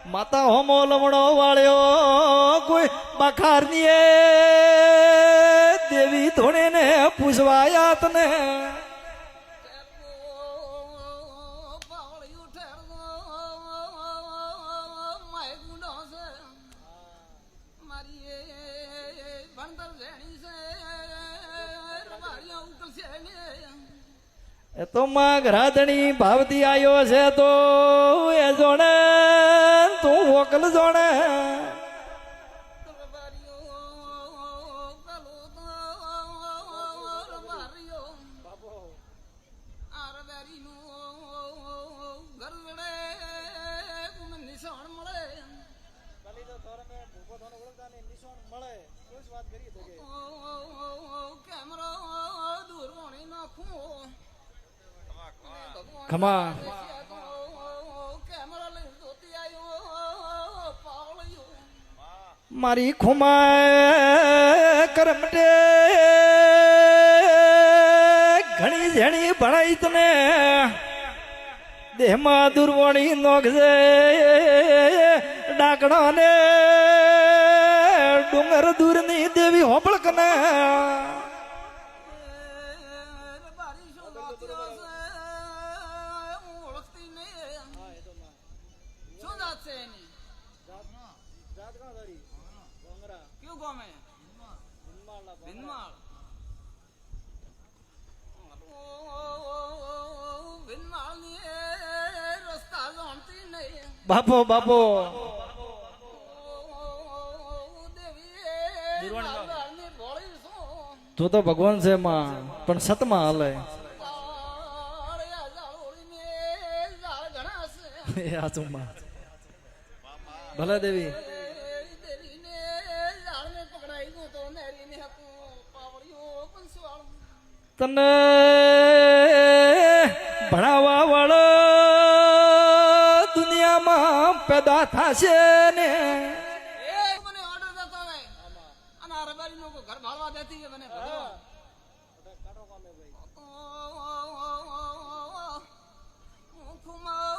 માતા હોમો લમણો વાળ્યો કોઈ બખારની દેવી ધોણે ને પૂછવાયા તને એ તો માં ઘરાધણી ભાવતી આવ્યો છે તો એ જોણે તું વકલ જોણે ખમા મારી ખુમા કરમટે ઘણી જેણી ભણાઈ તને દેહમાં દુર્વણી નોખજે ડાકણો ને ડુંગર દૂરની દેવી હોબળ કને બાપો બાપો તું તો ભગવાન છે માં પણ સતમાં હાલે ભલે દેવી તને ભણાવવા વાળો દુનિયામાં પેદા થશે ને મને ઓર્ડર દેતો હોય અને આ રબારી નો ઘર ભાળવા દેતી છે મને ખુમા